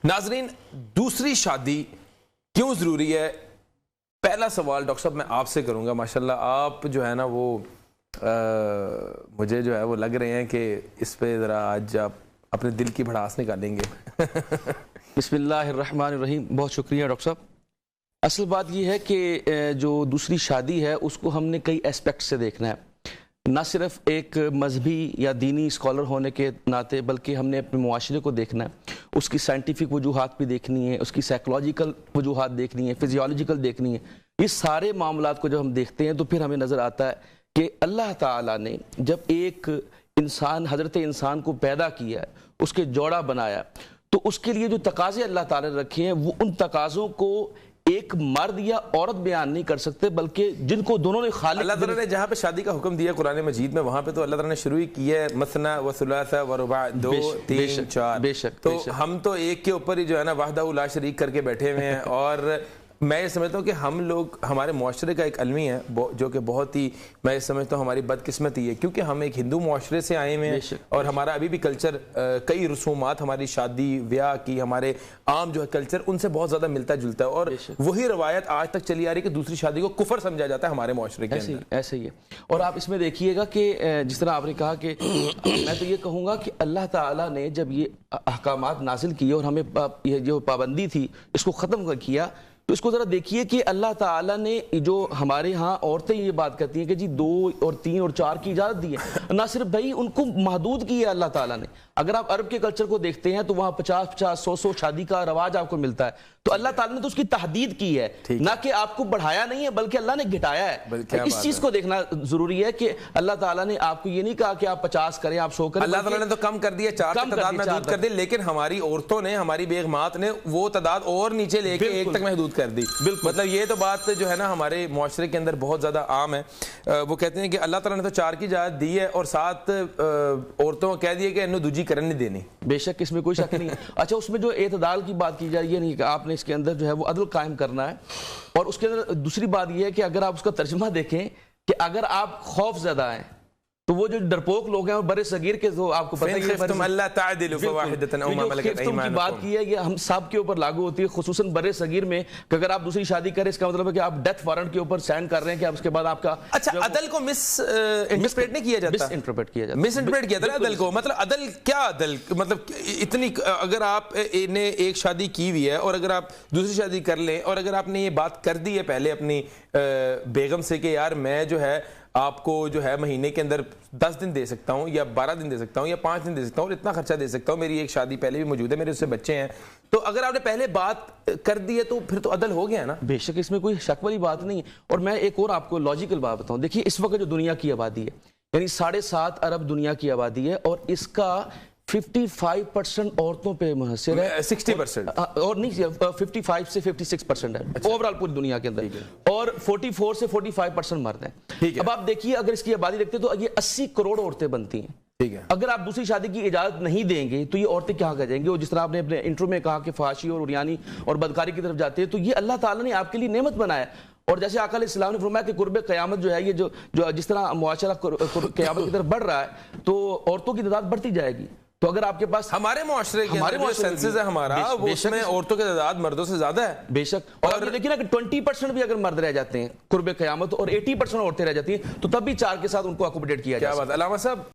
ناظرین، دوسری شادی کیوں ضروری ہے؟ پہلا سوال ڈاکٹر صاحب میں آپ سے کروں گا. ماشاءاللہ آپ جو ہے نا وہ مجھے جو ہے وہ لگ رہے ہیں کہ اس پہ ذرا آج آپ اپنے دل کی بھڑاس نکالیں گے. بسم اللہ الرحمن الرحیم. بہت شکریہ ڈاکٹر صاحب. اصل بات یہ ہے کہ جو دوسری شادی ہے اس کو ہم نے کئی اسپیکٹ سے دیکھنا ہے، نہ صرف ایک مذہبی یا دینی اسکالر ہونے کے ناطے، بلکہ ہم نے اپنے معاشرے کو دیکھنا ہے، اس کی سائنٹیفک وجوہات بھی دیکھنی ہے، اس کی سائیکولوجیکل وجوہات دیکھنی ہے، فزیولوجیکل دیکھنی ہے. یہ سارے معاملات کو جب ہم دیکھتے ہیں تو پھر ہمیں نظر آتا ہے کہ اللہ تعالیٰ نے جب ایک انسان حضرت انسان کو پیدا کیا ہے، اس کے جوڑا بنایا، تو اس کے لیے جو تقاضے اللہ تعالیٰ نے رکھے ہیں وہ ان تقاضوں کو ایک مرد یا عورت بیان نہیں کر سکتے، بلکہ جن کو دونوں نے خالق اللہ تعالیٰ نے جہاں پہ شادی کا حکم دیا قرآن مجید میں، وہاں پہ تو اللہ تعالیٰ نے شروع ہی کیا ہے مثنی و ثلاث و رباع، 2 3 4. بے شک تو ہم تو ایک کے اوپر ہی جو ہے نا وحدہ لا شریک کر کے بیٹھے ہوئے ہیں. اور میں یہ سمجھتا ہوں کہ ہم لوگ، ہمارے معاشرے کا ایک المی ہے جو کہ بہت ہی، میں یہ سمجھتا ہوں ہماری بدقسمتی ہے، کیونکہ ہم ایک ہندو معاشرے سے آئے ہوئے ہیں اور ہمارا ابھی بھی کلچر، کئی رسومات ہماری شادی بیاہ کی، ہمارے عام جو ہے کلچر ان سے بہت زیادہ ملتا جلتا ہے، اور وہی روایت آج تک چلی آ رہی ہے کہ دوسری شادی کو کفر سمجھا جاتا ہے ہمارے معاشرے کے اندر. ایسے ہی ہے. اور آپ اس میں دیکھیے گا کہ جس طرح آپ نے کہا کہ میں تو یہ کہوں گا کہ اللہ تعالیٰ نے جب یہ احکامات نازل کیے اور ہمیں یہ جو پابندی تھی اس کو ختم کیا، تو اس کو ذرا دیکھیے کہ اللہ تعالیٰ نے جو ہمارے ہاں عورتیں یہ بات کرتی ہیں کہ جی 2 اور 3 اور 4 کی اجازت دی ہے، نہ صرف بھائی ان کو محدود کی ہے اللہ تعالیٰ نے. اگر آپ عرب کے کلچر کو دیکھتے ہیں تو وہاں 50 100 شادی کا رواج آپ کو ملتا ہے، تو اللہ تعالیٰ نے تو اس کی تحدید کی ہے، نہ کہ آپ کو بڑھایا نہیں ہے بلکہ اللہ نے گھٹایا ہے. اس چیز کو دیکھنا ضروری ہے کہ اللہ تعالیٰ نے آپ کو یہ نہیں کہا کہ آپ 50 کریں، آپ 100 کریں. اللہ تعالیٰ نے تو کم کر دیا، 4 کی تعداد محدود کر دی، لیکن ہماری عورتوں نے، ہماری بیگمات نے وہ تعداد اور نیچے لے کے 1 تک محدود کر دی. مطلب یہ تو بات جو ہے نا ہمارے معاشرے کے اندر بہت زیادہ عام ہے. وہ کہتے ہیں کہ اللہ تعالیٰ نے تو 4 کی اجازت دی ہے اور 7 عورتوں کو کہہ دیا کہ انہوں دوجی کرن نہیں دینی. بے شک اس میں کوئی شک نہیں ہے. اچھا، اس میں جو اعتدال کی بات کی جائے، یہ نہیں کہ آپ نے اس کے اندر جو ہے وہ عدل قائم کرنا ہے. اور اس کے اندر دوسری بات یہ ہے کہ اگر آپ اس کا ترجمہ دیکھیں کہ اگر آپ خوف زدہ ہیں تو وہ جو ڈرپوک لوگ ہیں اور برے صغیر کے، تو آپ کو پتہ ہے خفتم اللہ تعدلوا فواحدۃ او ما ملکت ایمانکم کی بات کی ہے، یہ ہم سب کے اوپر لاگو ہوتی ہے، خصوصاً برے صغیر میں، کہ اگر آپ دوسری شادی کریں اس کا مطلب ہے کہ آپ ڈیتھ وارنٹ کے اوپر سائن کر رہے ہیں کہ آپ اس کے بعد آپ کا. اچھا، عدل کو مس انٹرپریٹ نہیں کیا جاتا، مس انٹرپریٹ کیا جاتا، مس انٹرپریٹ کیا جاتا عدل کو. مطلب عدل کیا؟ عدل مطلب اتنی، اگر آپ نے ایک شادی کی ہوئی ہے اور اگر آپ دوسری شادی کر لیں، اور اگر آپ نے یہ بات کر دی ہے پہلے اپنی بیگم سے کہ یار میں جو ہے آپ کو جو ہے مہینے کے اندر 10 دن دے سکتا ہوں یا 12 دن دے سکتا ہوں یا 5 دن دے سکتا ہوں اور اتنا خرچہ دے سکتا ہوں، میری ایک شادی پہلے بھی موجود ہے، میرے اس سے بچے ہیں، تو اگر آپ نے پہلے بات کر دی ہے تو پھر تو عدل ہو گیا نا. بے شک اس میں کوئی شک والی بات نہیں ہے. اور میں ایک اور آپ کو لاجیکل بات بتاؤں. دیکھیے اس وقت جو دنیا کی آبادی ہے، یعنی 7.5 ارب دنیا کی آبادی ہے، اور اس کا 55% عورتوں پہ منحصر ہے، 60% اور نہیں 55 سے 56% ہے اوورال پوری دنیا کے اندر، اور 44 سے 45% مرد ہیں. اب آپ دیکھیے اگر اس کی آبادی دیکھتے تو یہ 80 کروڑ عورتیں بنتی ہیں. اگر آپ دوسری شادی کی اجازت نہیں دیں گے تو یہ عورتیں کہاں کر جائیں گی؟ اور جس طرح آپ نے اپنے انٹرو میں کہا کہ فحاشی اور عریانی اور بدکاری کی طرف جاتے ہیں، تو یہ اللہ تعالیٰ نے آپ کے لیے نعمت بنایا. اور جیسے آقا علیہ السلام نے فرمایا کہ قرب قیامت جو ہے، یہ جو جس طرح معاشرہ قیامت کی طرف بڑھ رہا ہے تو عورتوں کی تعداد بڑھتی جائے گی. تو اگر آپ کے پاس ہمارے معاشرے کے اندر جو سینسز ہے ہمارا، وہ اس میں عورتوں کی تعداد مردوں سے زیادہ ہے. بے شک. اور دیکھیے نا کہ 20% بھی اگر مرد رہ جاتے ہیں قرب قیامت اور 80% عورتیں رہ جاتی ہیں، تو تب بھی 4 کے ساتھ ان کو اکوموڈیٹ کیا جائے. کیا بات علامہ صاحب.